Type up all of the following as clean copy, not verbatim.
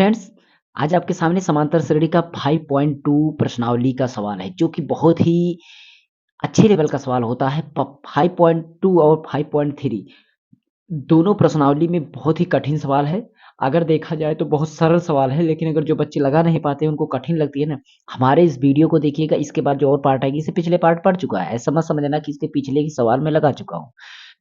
Friends, आज आपके सामने समांतर श्रेणी का 5.2 प्रश्नावली का सवाल है, जो कि बहुत ही अच्छे लेवल का सवाल होता है। 5.2 और 5.3 दोनों प्रश्नावली में बहुत ही कठिन सवाल है। अगर देखा जाए तो बहुत सरल सवाल है, लेकिन अगर जो बच्चे लगा नहीं पाते हैं, उनको कठिन लगती है ना, हमारे इस वीडियो को देखिएगा। इसके बाद जो और पार्ट आएगी, इससे पिछले पार्ट पढ़ चुका है, ऐसा मत समझना कि इसके पिछले की सवाल में लगा चुका हूँ।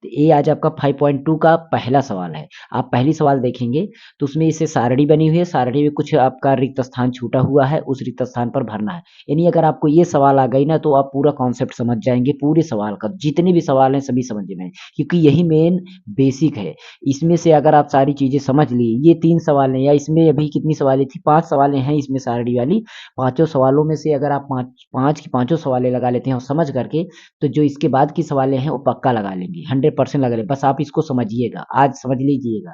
तो ये आज आपका 5.2 का पहला सवाल है। आप पहली सवाल देखेंगे तो उसमें इससे सारणी बनी हुई है, सारणी में कुछ आपका रिक्त स्थान छूटा हुआ है, उस रिक्त स्थान पर भरना है। यानी अगर आपको ये सवाल आ गई ना, तो आप पूरा कॉन्सेप्ट समझ जाएंगे। पूरे सवाल का जितने भी सवाल हैं सभी समझ में, क्योंकि यही मेन बेसिक है। इसमें से अगर आप सारी चीजें समझ ली, ये 3 सवाल हैं, या इसमें अभी कितनी सवालें थी, 5 सवालें हैं इसमें सारणी वाली। पांचों सवालों में से अगर आप पांच पांच की पांचों सवालें लगा लेते हैं और समझ करके, तो जो इसके बाद की सवालें हैं वो पक्का लगा लेंगे, 100% लगा लेंगे। बस आप इसको समझिएगा, आज समझ लीजिएगा।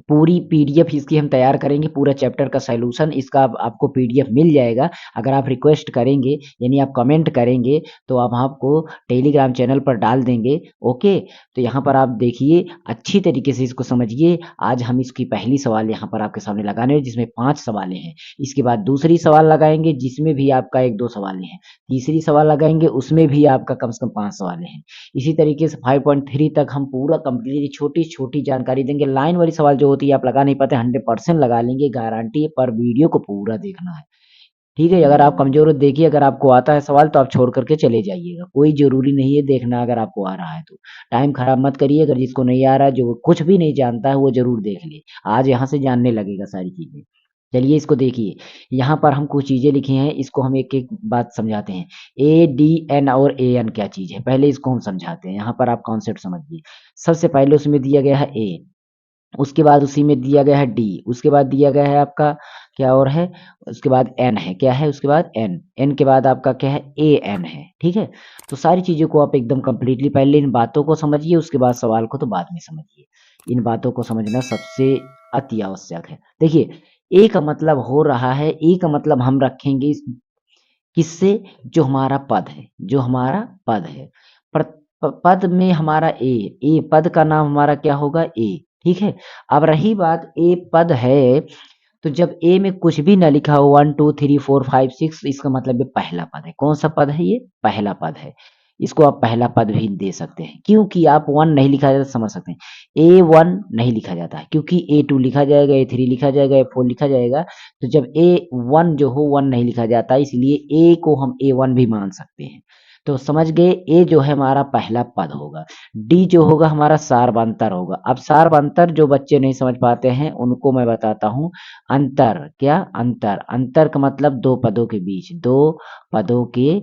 पूरी पीडीएफ इसकी हम तैयार करेंगे, पूरा चैप्टर का सॉल्यूशन इसका आपको पीडीएफ मिल जाएगा। अगर आप रिक्वेस्ट करेंगे, यानी आप कमेंट करेंगे, तो हम आपको टेलीग्राम चैनल पर डाल देंगे। ओके, तो यहाँ पर आप देखिए, अच्छी तरीके से इसको समझिए। आज हम इसकी पहली सवाल यहाँ पर आपके सामने लगाने हैं, जिसमें 5 सवालें हैं। इसके बाद दूसरी सवाल लगाएंगे, जिसमें भी आपका 1-2 सवालें हैं। तीसरी सवाल लगाएंगे, उसमें भी आपका कम से कम 5 सवालें हैं। इसी तरीके से 5.3 तक हम पूरा कंप्लीट छोटी-छोटी जानकारी देंगे। लाइन वाली सवाल जो होती है आप लगा नहीं पाते, 100% लगा लेंगे, गारंटी है। पर वीडियो को पूरा देखना है, ठीक है? अगर आप कमज़ोर हो, देखिए, अगर आपको आता है सवाल तो आप छोड़ कर के चले जाइएगा। कोई ज़रूरी नहीं है देखना, अगर आपको आ रहा है तो। टाइम खराब मत करिए। अगर जिसको नहीं आ रहा है, जो कुछ भी नहीं जानता है, वो ज़रूर देख ले। आज यहाँ से जानने लगेगा सारी चीज़ें। चलिए इसको देखिए, यहाँ पर हम कुछ चीज़ें लिखी हैं, इसको हम एक-एक बात समझाते हैं। ए, डी, एन और ए एन क्या चीज़ है, पहले इसको हम समझाते हैं। यहाँ पर आप कॉन्सेप्ट समझिए। सबसे पहले उसमें दिया गया है ए, उसके बाद उसी में दिया गया है डी, उसके बाद दिया गया है आपका क्या और है, उसके बाद एन है, क्या है उसके बाद एन, एन के बाद आपका क्या है, ए एन है, ठीक है? तो सारी चीज़ों को आप एकदम कंप्लीटली पहले इन बातों को समझिए, उसके बाद सवाल को तो बाद में समझिए। इन बातों को समझना सबसे अति आवश्यक है। देखिए, ए का मतलब हो रहा है, ए का मतलब हम रखेंगे किससे, जो हमारा पद है, जो हमारा पद है। पर पद में हमारा ए पद का नाम हमारा क्या होगा, ए, ठीक है? अब रही बात, ए पद है, तो जब ए में कुछ भी ना लिखा हो, 1 2 3 4 5 6, इसका मतलब ये पहला पद है। कौन सा पद है ये, पहला पद है। इसको आप पहला पद भी दे सकते हैं, क्योंकि आप 1 नहीं लिखा जाता, समझ सकते हैं। A1 नहीं लिखा जाता है, क्योंकि A2 लिखा जाएगा, A3 लिखा जाएगा, A4 लिखा जाएगा। तो जब A1 जो हो, 1 नहीं लिखा जाता, इसलिए A को हम A1 भी मान सकते हैं। तो समझ गए, ए जो है हमारा पहला पद होगा। डी जो होगा हमारा सार्वंतर होगा। अब सार्वंतर जो बच्चे नहीं समझ पाते हैं, उनको मैं बताता हूँ। अंतर, क्या अंतर, अंतर का मतलब दो पदों के बीच, दो पदों के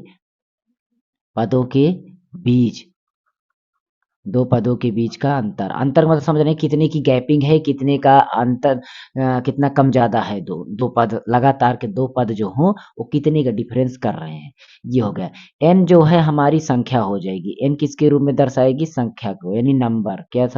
पदों के बीच, दो पदों के बीच का अंतर। अंतर का मतलब समझ रहे हैं, कितने की गैपिंग है, कितने का अंतर, कितना कम ज्यादा है। दो दो पद लगातार के दो पद जो हों, वो कितने का डिफरेंस कर रहे हैं, ये हो गया। एन जो है हमारी संख्या हो जाएगी। एन किसके रूप में दर्शाएगी, संख्या को, यानी नंबर, क्या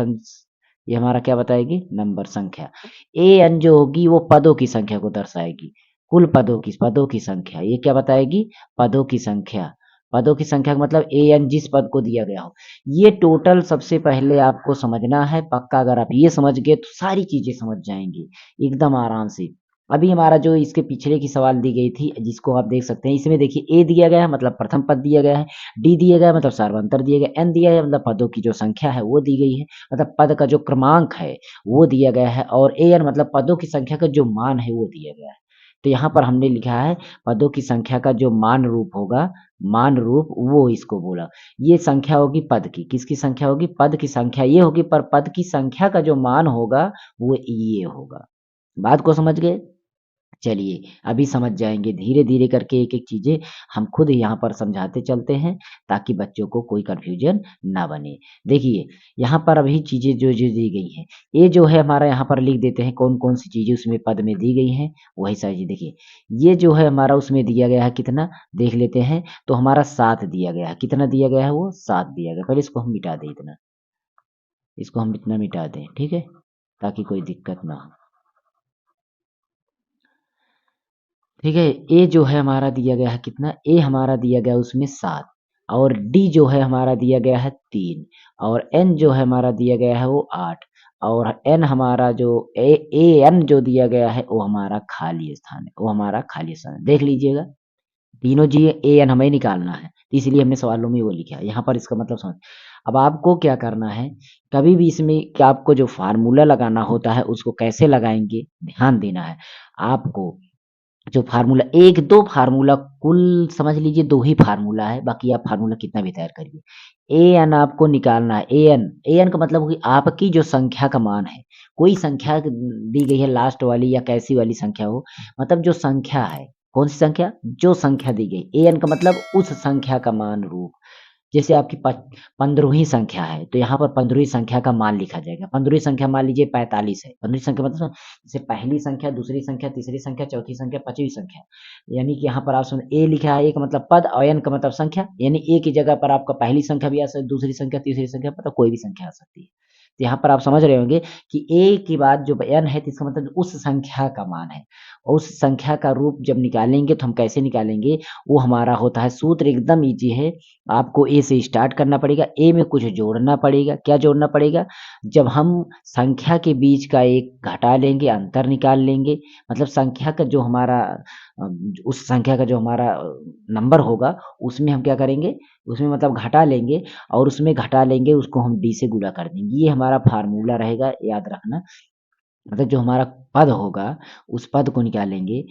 ये हमारा क्या बताएगी, नंबर, संख्या। ए एन जो होगी वो पदों की संख्या को दर्शाएगी, कुल पदों की संख्या। ये क्या बताएगी, पदों की संख्या। पदों की संख्या का मतलब ए एन जिस पद को दिया गया हो। ये टोटल सबसे पहले आपको समझना है पक्का। अगर आप ये समझ गए तो सारी चीजें समझ जाएंगी एकदम आराम से। अभी हमारा जो इसके पिछले की सवाल दी गई थी, जिसको आप देख सकते हैं, इसमें देखिए, ए दिया गया है मतलब प्रथम पद दिया गया है, डी दिया गया है मतलब सार्वंतर दिया गया, एन दिया गया है मतलब पदों की जो संख्या है वो दी गई है, मतलब पद का जो क्रमांक है वो दिया गया है, और ए एन मतलब पदों की संख्या का जो मान है वो दिया गया है। तो यहाँ पर हमने लिखा है पदों की संख्या का जो मान रूप होगा, मान रूप, वो इसको बोला। ये संख्या होगी पद की, किसकी संख्या होगी, पद की संख्या ये होगी, पर पद की संख्या का जो मान होगा वो ये होगा। बात को समझ गए? चलिए अभी समझ जाएंगे, धीरे धीरे करके एक एक चीजें हम खुद यहाँ पर समझाते चलते हैं, ताकि बच्चों को कोई कंफ्यूजन ना बने। देखिए, यहाँ पर अभी चीजें जो जो दी गई हैं, ये जो है हमारा, यहाँ पर लिख देते हैं कौन कौन सी चीजें उसमें पद में दी गई हैं, वही सारी चीज। देखिए, ये जो है हमारा उसमें दिया गया है कितना, देख लेते हैं। तो हमारा 7 दिया गया है, कितना दिया गया है, वो 7 दिया गया। पहले इसको हम मिटा दें, इतना, इसको हम इतना मिटा दें, ठीक है, ताकि कोई दिक्कत ना हो। ठीक है, ए जो है हमारा दिया गया है कितना, ए हमारा दिया गया उसमें 7, और डी जो है हमारा दिया गया है 3, और एन जो है हमारा दिया गया है वो 8। और n हमारा जो an जो दिया गया है वो हमारा खाली स्थान है, वो हमारा खाली स्थान है। देख लीजिएगा, तीनों जी an हमें निकालना है, तो इसलिए हमने सवालों में वो लिखा है। यहाँ पर इसका मतलब समझ। अब आपको क्या करना है, कभी भी इसमें कि आपको जो फार्मूला लगाना होता है उसको कैसे लगाएंगे ध्यान देना है आपको। जो फार्मूला, एक दो फार्मूला, कुल समझ लीजिए दो ही फार्मूला है, बाकी आप फार्मूला कितना भी तैयार करिए। ए एन आपको निकालना है। ए एन का मतलब हुई आपकी जो संख्या का मान है। कोई संख्या दी गई है लास्ट वाली या कैसी वाली संख्या हो, मतलब जो संख्या है, कौन सी संख्या, जो संख्या दी गई। ए एन का मतलब उस संख्या का मान रूप। जैसे आपकी 15वीं संख्या है तो यहाँ पर 15वीं संख्या का मान लिखा जाएगा। 15वीं संख्या मान लीजिए 45 है। 15वीं संख्या मतलब जैसे पहली संख्या, दूसरी संख्या, तीसरी संख्या, चौथी संख्या, पांचवी संख्या। यानी कि यहाँ पर आप सुन, ए लिखा है, ए का मतलब पद और एन का मतलब संख्या। यानी ए की जगह पर आपका पहली संख्या भी आ सकती है, दूसरी संख्या, तीसरी संख्या, मतलब कोई भी संख्या आ सकती है। तो यहाँ पर आप समझ रहे होंगे कि ए के बाद जो एन है तो इसका मतलब उस संख्या का मान है। और उस संख्या का रूप जब निकालेंगे तो हम कैसे निकालेंगे, वो हमारा होता है सूत्र, एकदम ईजी है। आपको ए से स्टार्ट करना पड़ेगा। ए में कुछ जोड़ना पड़ेगा। क्या जोड़ना पड़ेगा, जब हम संख्या के बीच का एक घटा लेंगे, अंतर निकाल लेंगे, मतलब संख्या का जो हमारा उस संख्या का जो हमारा नंबर होगा उसमें हम क्या करेंगे, उसमें मतलब घटा लेंगे, और उसमें घटा लेंगे उसको हम डी से गुणा कर देंगे। ये हमारा फार्मूला रहेगा, याद रखना। मतलब जो हमारा पद होगा उस पद को निकालेंगे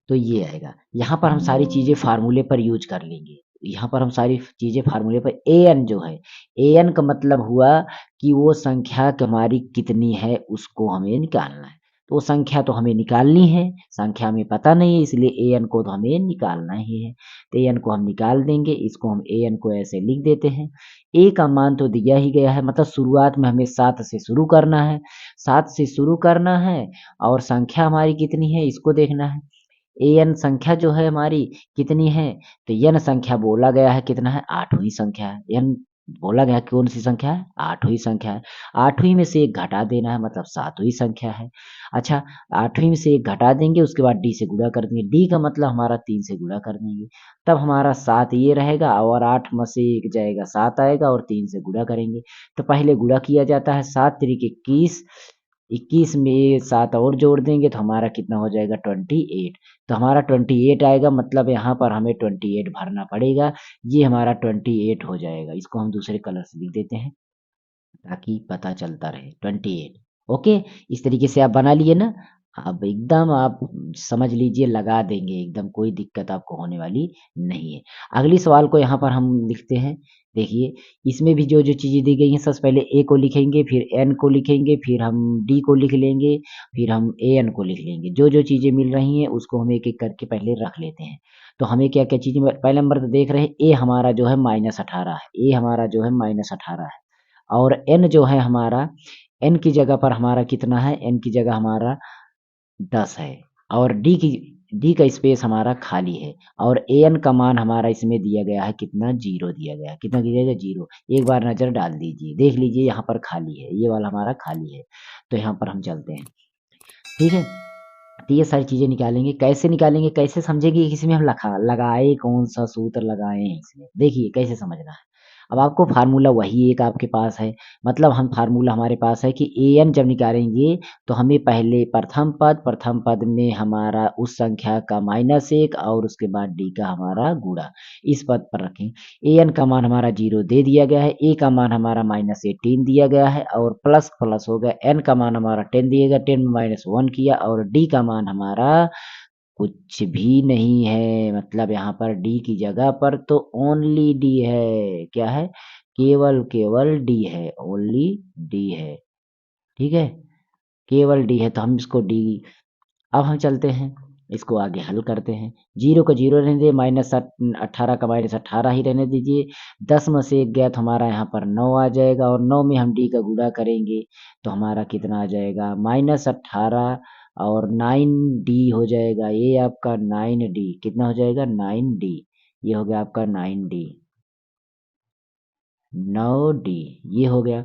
तो ये आएगा। यहाँ पर हम सारी चीज़ें फ़ॉर्मूले पर यूज़ कर लेंगे। यहाँ पर हम सारी चीज़ें फ़ॉर्मूले पर, एन जो है, एन का मतलब हुआ कि वो संख्या क हमारी कितनी है उसको हमें निकालना है। तो वो संख्या तो हमें निकालनी है, संख्या हमें पता नहीं है, इसलिए एन को तो हमें निकालना ही है। तो एन को हम निकाल देंगे, इसको हम एन को ऐसे लिख देते हैं। ए का मान तो दिया ही गया है, मतलब शुरुआत में हमें 7 से शुरू करना है। 7 से शुरू करना है और संख्या हमारी कितनी है इसको देखना है। एन संख्या जो है हमारी कितनी है, तो एन संख्या बोला गया है कितना है, 8वीं संख्या है। एन बोला गया कौन सी संख्या है, 8वीं संख्या है। 8वीं में से एक घटा देना है, मतलब 7वीं संख्या है। अच्छा, 8वीं में से एक घटा देंगे, उसके बाद डी से गुणा कर देंगे। डी का मतलब हमारा 3 से गुणा कर देंगे, तब हमारा 7 ये रहेगा, और 8 में से एक जाएगा 7 आएगा, और 3 से गुणा करेंगे। तो पहले गुणा किया जाता है, 7 तिरिक 21, 21 में 7 और जोड़ देंगे तो हमारा कितना हो जाएगा, 28। तो हमारा 28 आएगा, मतलब यहाँ पर हमें 28 भरना पड़ेगा। ये हमारा 28 हो जाएगा। इसको हम दूसरे कलर से लिख देते हैं ताकि पता चलता रहे, 28। ओके, इस तरीके से आप बना लिए ना। अब एकदम आप समझ लीजिए, लगा देंगे एकदम, कोई दिक्कत आपको होने वाली नहीं है। अगली सवाल को यहाँ पर हम लिखते हैं। देखिए, इसमें भी जो जो चीज़ें दी गई हैं, सबसे पहले ए को लिखेंगे, फिर एन को लिखेंगे, फिर हम डी को लिख लेंगे, फिर हम ए एन को लिख लेंगे। जो जो चीज़ें मिल रही हैं उसको हम एक एक करके पहले रख लेते हैं। तो हमें क्या क्या चीज़ें, पहले नंबर तो देख रहे हैं, ए हमारा जो है -18 है। ए हमारा जो है -18 है। और n जो है हमारा, n की जगह पर हमारा कितना है, n की जगह हमारा 10 है। और डी का स्पेस हमारा खाली है। और an का मान हमारा इसमें दिया गया है कितना, 0 दिया गया है। कितना दिया गया, 0। एक बार नज़र डाल दीजिए, देख लीजिए यहाँ पर खाली है, ये वाला हमारा खाली है। तो यहाँ पर हम चलते हैं, ठीक है। तो ये सारी चीज़ें निकालेंगे, कैसे निकालेंगे, कैसे समझेंगे कि इसमें हम लगाए कौन सा सूत्र लगाए हैं इसमें, देखिए कैसे समझना है। अब आपको फार्मूला वही एक आपके पास है, मतलब हम फार्मूला हमारे पास है कि ए एन जब निकालेंगे तो हमें पहले प्रथम पद में हमारा उस संख्या का -1 और उसके बाद डी का हमारा गुणा इस पद पर रखें। ए एन का मान हमारा 0 दे दिया गया है, ए का मान हमारा -18 दिया गया है, और प्लस प्लस हो गया, एन का मान हमारा 10 दिया गया, 10 में -1 किया, और डी का मान हमारा कुछ भी नहीं है। मतलब यहाँ पर डी की जगह पर तो ओनली डी है। क्या है, केवल केवल डी है, ओनली डी है, ठीक है। केवल डी है, तो हम इसको डी, अब हम चलते हैं, इसको आगे हल करते हैं। 0 का 0 रहने दीजिए, -18 का -18 ही रहने दीजिए। 10 में से एक गया तो हमारा यहाँ पर 9 आ जाएगा, और 9 में हम डी का गुणा करेंगे तो हमारा कितना आ जाएगा, -18 और 9d हो जाएगा। ये आपका 9d कितना हो जाएगा, 9d। ये हो गया आपका 9d, 9d ये हो गया।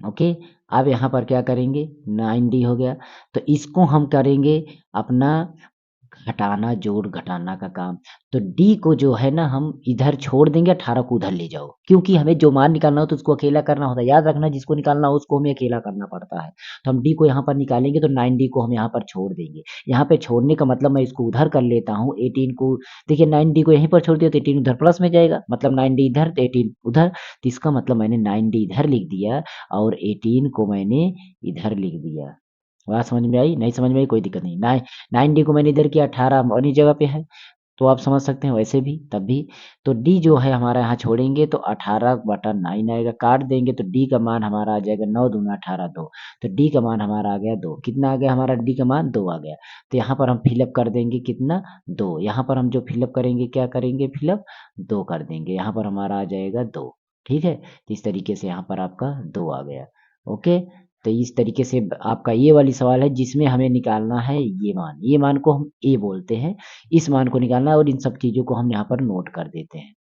ओके, अब यहाँ पर क्या करेंगे, 9d हो गया। तो इसको हम करेंगे अपना घटाना, जोड़ घटाना का काम। तो डी को जो है ना हम इधर छोड़ देंगे, 18 को उधर ले जाओ, क्योंकि हमें जो मान निकालना हो तो उसको अकेला करना होता है। याद रखना, जिसको निकालना हो उसको हमें अकेला करना पड़ता है। तो हम डी को यहाँ पर निकालेंगे तो 9d को हम यहाँ पर छोड़ देंगे। यहाँ पे छोड़ने का मतलब मैं इसको उधर कर लेता हूँ, 18 को देखिए 9d को यहीं पर छोड़ दिया तो 18 उधर प्लस में जाएगा, मतलब 9d इधर तो 18 उधर। तो इसका मतलब मैंने 9d इधर लिख दिया और 18 को मैंने इधर लिख दिया। बात समझ में आई? नहीं समझ में आई कोई दिक्कत नहीं। 9d को मैंने इधर किया, 18 और इस जगह पे है, तो आप समझ सकते हैं वैसे भी तब भी। तो डी जो है हमारा यहाँ छोड़ेंगे तो 18/9 आएगा, काट देंगे तो डी का मान हमारा आ जाएगा 9 दूना 18 2। तो डी का मान हमारा आ गया 2। कितना आ गया हमारा डी का मान? 2 आ गया। तो यहाँ पर हम फिलअप कर देंगे कितना? 2। यहाँ पर हम जो फिलअप करेंगे क्या करेंगे? फिलअप 2 कर देंगे। यहाँ पर हमारा आ जाएगा 2। ठीक है, तो इस तरीके से यहाँ पर आपका 2 आ गया। ओके, तो इस तरीके से आपका ये वाली सवाल है जिसमें हमें निकालना है ये मान को हम ए बोलते हैं। इस मान को निकालना है और इन सब चीज़ों को हम यहाँ पर नोट कर देते हैं।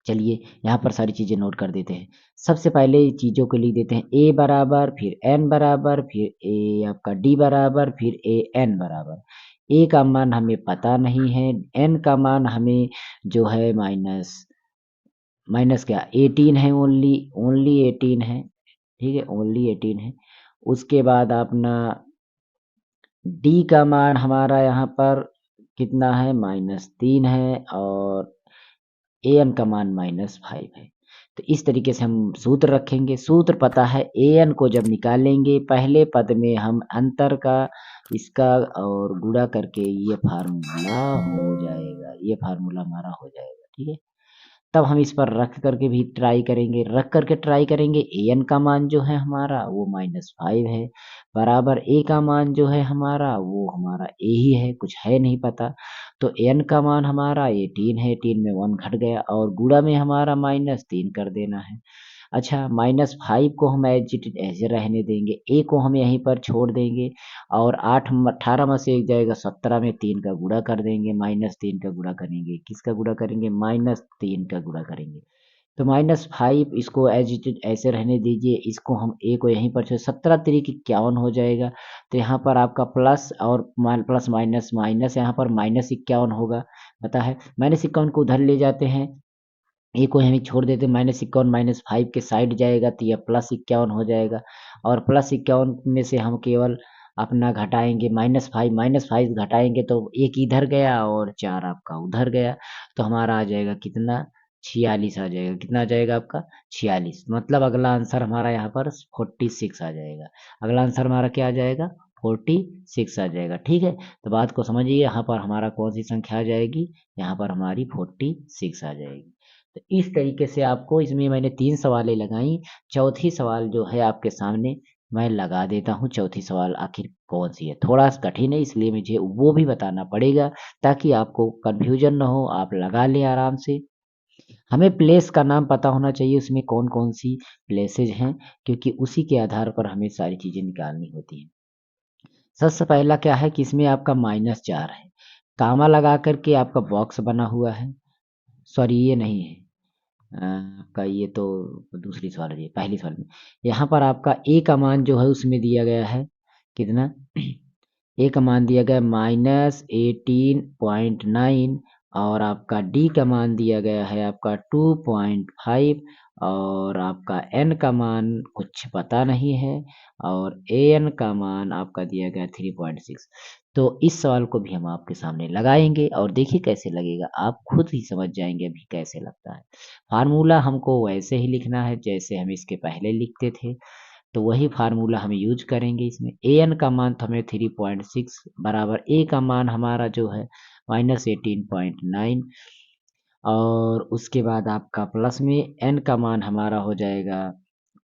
चलिए यहाँ पर सारी चीज़ें नोट कर देते हैं। सबसे पहले चीज़ों को लिख देते हैं, ए बराबर, फिर एन बराबर, फिर ए आपका डी बराबर, फिर ए एन बराबर। ए का मान हमें पता नहीं है, एन का मान हमें जो है माइनस माइनस क्या 18 है, ओनली ओनली 18 है। ठीक है, ओनली 18 है। उसके बाद अपना डी का मान हमारा यहाँ पर कितना है? -3 है और ए एन का मान -5 है। तो इस तरीके से हम सूत्र रखेंगे। सूत्र पता है, ए एन को जब निकालेंगे पहले पद में हम अंतर का इसका और गुणा करके ये फार्मूला हो जाएगा, ये फार्मूला हमारा हो जाएगा। ठीक है, तब हम इस पर रख करके भी ट्राई करेंगे, रख करके ट्राई करेंगे। ए एन का मान जो है हमारा वो -5 है, बराबर ए का मान जो है हमारा वो हमारा ए ही है, कुछ है नहीं पता। तो एन का मान हमारा 18 है, 18 में 1 घट गया और गुणा में हमारा -3 कर देना है। अच्छा, -5 को हम एज इट इज ऐसे रहने देंगे, ए को हम यहीं पर छोड़ देंगे और 18 में से एक जाएगा 17 में 3 का गुणा कर देंगे, -3 का गुणा करेंगे। किसका गुणा करेंगे? -3 का गुणा करेंगे। तो -5 इसको एज इट इज ऐसे रहने दीजिए, इसको हम ए को यहीं पर छोड़, 17 तिरिक 51 हो जाएगा। तो यहाँ पर आपका प्लस और प्लस माइनस माइनस, यहाँ पर -51 होगा, पता है। -51 को उधर ले जाते हैं, ए को यहीं छोड़ देते हैं, -51 -5 के साइड जाएगा तो यह +51 हो जाएगा और +51 में से हम केवल अपना घटाएंगे -5 घटाएंगे तो 1 इधर गया और 4 आपका उधर गया, तो हमारा आ जाएगा कितना? 46 आ जाएगा। कितना आ जाएगा आपका? 46। मतलब अगला आंसर हमारा यहाँ पर 46 आ जाएगा। अगला आंसर हमारा क्या आ जाएगा? 46 आ जाएगा। ठीक है, तो बात को समझिए, यहाँ पर हमारा कौन सी संख्या आ जाएगी? यहाँ पर हमारी 46 आ जाएगी। तो इस तरीके से आपको, इसमें मैंने 3 सवालें लगाई। चौथी सवाल जो है आपके सामने मैं लगा देता हूँ। चौथी सवाल आखिर कौन सी है? थोड़ा कठिन है, इसलिए मुझे वो भी बताना पड़ेगा ताकि आपको कन्फ्यूजन ना हो, आप लगा लें आराम से। हमें प्लेस का नाम पता होना चाहिए, उसमें कौन-कौन सी प्लेसेस हैं, क्योंकि उसी के आधार पर हमें सारी चीज़ें निकालनी होती हैं। सबसे पहला क्या है कि इसमें आपका -4 है, कामा लगा कर के आपका बॉक्स बना हुआ है। सॉरी, ये नहीं है। आपका ये तो दूसरी सवाल है, पहली सवाल में। यहाँ पर आपका ए का मान जो है उसमें दिया गया है कितना? ए का मान दिया गया -18.9 और आपका डी का मान दिया गया है आपका 2.5 और आपका एन का मान कुछ पता नहीं है और ए एन का मान आपका दिया गया 3.6। तो इस सवाल को भी हम आपके सामने लगाएंगे और देखिए कैसे लगेगा, आप खुद ही समझ जाएंगे अभी कैसे लगता है। फार्मूला हमको वैसे ही लिखना है जैसे हम इसके पहले लिखते थे, तो वही फार्मूला हम यूज करेंगे इसमें। ए एन का मान तो हमें 3.6 बराबर ए का मान हमारा जो है -18.9 और उसके बाद आपका प्लस में एन का मान हमारा हो जाएगा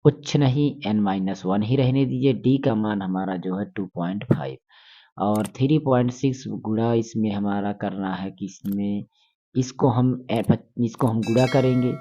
कुछ नहीं, n-1 ही रहने दीजिए। डी का मान हमारा जो है 2.5 और 3.6 गुणा इसमें हमारा करना है कि इसमें इसको हम गुणा करेंगे,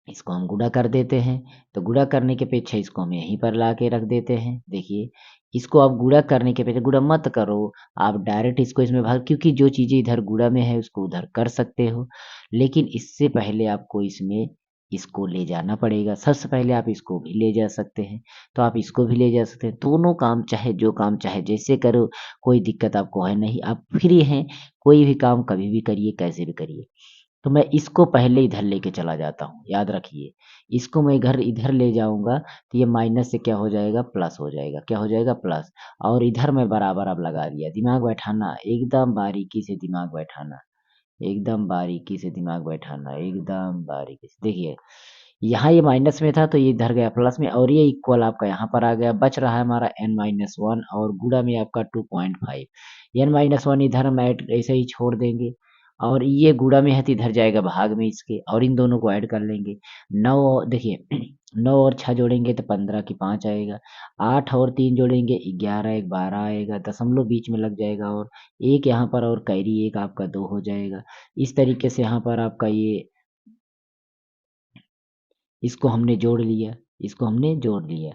इसको हम गुणा कर देते हैं। तो गुणा करने की अपेक्षा इसको हम यहीं पर ला के रख देते हैं। देखिए, इसको आप गुणा करने के अपेक्षा गुणा मत करो, आप डायरेक्ट इसको इसमें भाग, क्योंकि जो चीज़ें इधर गुणा में है उसको उधर कर सकते हो। लेकिन इससे पहले आपको इसमें इसको ले जाना पड़ेगा। सबसे पहले आप इसको भी ले जा सकते हैं, तो आप इसको भी ले जा सकते हैं। दोनों काम चाहे जो काम चाहे जैसे करो, कोई दिक्कत आपको है नहीं, आप फ्री हैं, कोई भी काम कभी भी करिए, कैसे भी करिए। तो मैं इसको पहले इधर लेके चला जाता हूँ, याद रखिए। इसको मैं घर इधर ले जाऊँगा तो ये माइनस से क्या हो जाएगा, प्लस हो जाएगा। क्या हो जाएगा, प्लस। और इधर मैं बराबर अब लगा दिया। दिमाग बैठाना, एकदम बारीकी से दिमाग बैठाना, एकदम बारीकी से दिमाग बैठाना, एकदम बारीकी से। देखिए, यहाँ ये माइनस में था तो ये इधर गया प्लस में, और ये इक्वल आपका यहाँ पर आ गया। बच रहा है हमारा n-1 और गुणा में आपका 2.5। n-1 इधर हम ऐड ऐसे ही छोड़ देंगे, और ये गुणा में है तो इधर जाएगा भाग में इसके, और इन दोनों को ऐड कर लेंगे। 9, देखिए 9 और 6 जोड़ेंगे तो 15 की 5 आएगा। 8 और 3 जोड़ेंगे 11, एक 12 आएगा। दशमलव बीच में लग जाएगा, और एक यहाँ पर और कैरी एक आपका 2 हो जाएगा। इस तरीके से यहाँ पर आपका ये, इसको हमने जोड़ लिया, इसको हमने जोड़ लिया।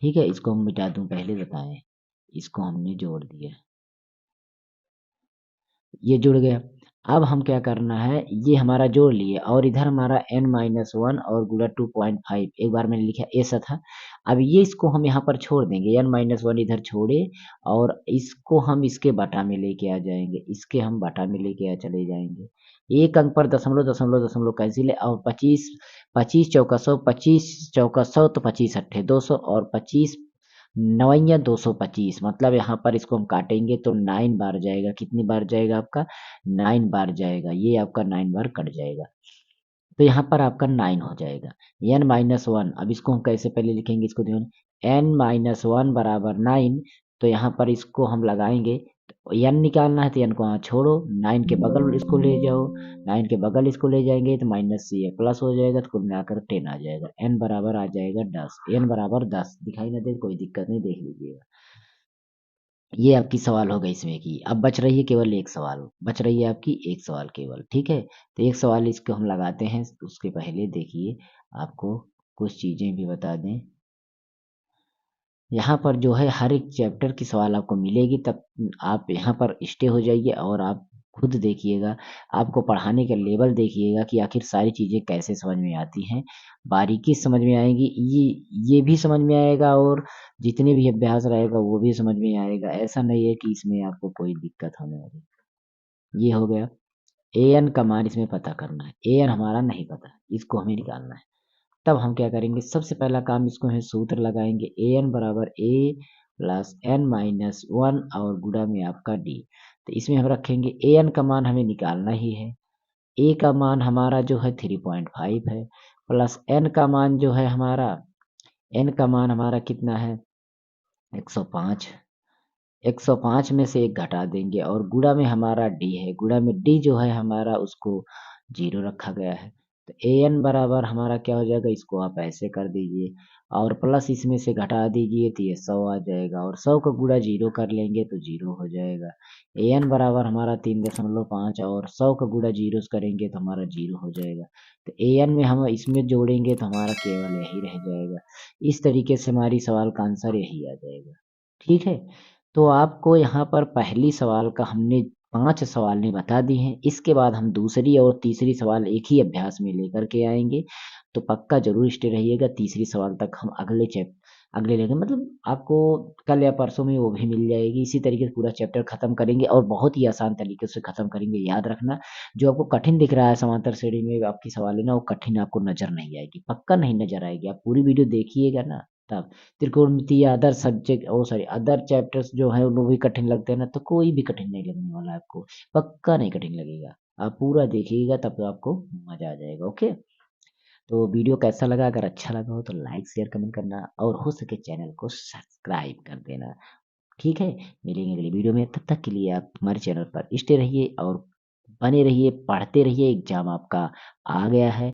ठीक है, इसको हम मिटा दूं, पहले बताएं। इसको हमने जोड़ दिया, ये जुड़ गया। अब हम क्या करना है, ये हमारा जोड़ लिए, और इधर हमारा n-1 और गुणा 2.5, एक बार मैंने लिखा ऐसा था। अब ये इसको हम यहाँ पर छोड़ देंगे, n-1 इधर छोड़े, और इसको हम इसके बटा में लेके आ जाएंगे, इसके हम बटा में लेके आ चले जाएंगे। एक अंक पर दशमलव दशमलव दशमलव कैंसिल है, और 25, 25 चौका 100, 25 चौका 100 तो 25 अट्ठे 200, और 25 9 225, मतलब यहाँ पर इसको हम काटेंगे तो 9 बार जाएगा। कितनी बार जाएगा आपका, 9 बार जाएगा। ये आपका 9 बार कट जाएगा, तो यहाँ पर आपका 9 हो जाएगा। n-1, अब इसको हम कैसे पहले लिखेंगे, इसको ध्यान, n-1 बराबर 9। तो यहाँ पर इसको हम लगाएंगे, n निकालना है तो n को वहाँ छोड़ो, 9 के बगल इसको ले जाओ, 9 के बगल इसको ले जाएंगे तो माइनस से ये प्लस हो जाएगा, तो कुल मिलाकर 10 आ जाएगा। n बराबर आ जाएगा 10, n बराबर 10 दिखाई ना दे कोई दिक्कत नहीं, देख लीजिएगा। ये आपकी सवाल हो गई इसमें की। अब बच रही है केवल एक सवाल, बच रही है आपकी एक सवाल केवल। ठीक है, तो एक सवाल इसको हम लगाते हैं, उसके पहले देखिए आपको कुछ चीजें भी बता दें। यहाँ पर जो है हर एक चैप्टर की सवाल आपको मिलेगी, तब आप यहाँ पर स्टे हो जाइए और आप खुद देखिएगा, आपको पढ़ाने का लेवल देखिएगा कि आखिर सारी चीज़ें कैसे समझ में आती हैं, बारीकी से समझ में आएंगी। ये भी समझ में आएगा, और जितने भी अभ्यास रहेगा वो भी समझ में आएगा। ऐसा नहीं है कि इसमें आपको कोई दिक्कत होने वाली। ये हो गया। an का मान इसमें पता करना है, an हमारा नहीं पता, इसको हमें निकालना है। तब हम क्या करेंगे, सबसे पहला काम इसको है सूत्र लगाएंगे, an बराबर a प्लस n-1 और गुणा में आपका d। तो इसमें हम रखेंगे an का मान हमें निकालना ही है। a का मान हमारा जो है 3.5 है, प्लस n का मान जो है हमारा, n का मान हमारा कितना है, 105। 105 में से एक घटा देंगे, और गुणा में हमारा डी है, गुणा में डी जो है हमारा उसको 0 रखा गया है। तो an बराबर हमारा क्या हो जाएगा, इसको आप ऐसे कर दीजिए, और प्लस इसमें से घटा दीजिए तो ये 100 आ जाएगा, और 100 का गुणा 0 कर लेंगे तो 0 हो जाएगा। an बराबर हमारा 3.5, और 100 का गुणा 0 करेंगे तो हमारा 0 हो जाएगा। तो an में हम इसमें जोड़ेंगे तो हमारा केवल यही रह जाएगा। इस तरीके से हमारी सवाल का आंसर यही आ जाएगा। ठीक है, तो आपको यहाँ पर पहली सवाल का हमने 5 सवालें बता दी हैं। इसके बाद हम दूसरी और तीसरी सवाल एक ही अभ्यास में लेकर के आएंगे, तो पक्का जरूर स्टे रहिएगा। तीसरी सवाल तक हम अगले लेंगे, मतलब आपको कल या परसों में वो भी मिल जाएगी। इसी तरीके से पूरा चैप्टर खत्म करेंगे, और बहुत ही आसान तरीके से खत्म करेंगे। याद रखना, जो आपको कठिन दिख रहा है समांतर श्रेणी में आपकी सवाल है ना, वो कठिन आपको नजर नहीं आएगी, पक्का नहीं नजर आएगी। आप पूरी वीडियो देखिएगा ना, तब त्रिकोणमिति या अदर सब्जेक्ट, ओ सॉरी अदर चैप्टर्स जो है वो भी कठिन लगते हैं ना, तो कोई भी कठिन नहीं लगने वाला है आपको, पक्का नहीं कठिन लगेगा। आप पूरा देखिएगा तब तो आपको मजा आ जाएगा। ओके, तो वीडियो कैसा लगा, अगर अच्छा लगा हो तो लाइक शेयर कमेंट करना, और हो सके चैनल को सब्सक्राइब कर देना। ठीक है, मिलेंगे अगली वीडियो में, तब तक के लिए आप हमारे चैनल पर स्टे रहिए और बने रहिए, पढ़ते रहिए। एग्जाम आपका आ गया है।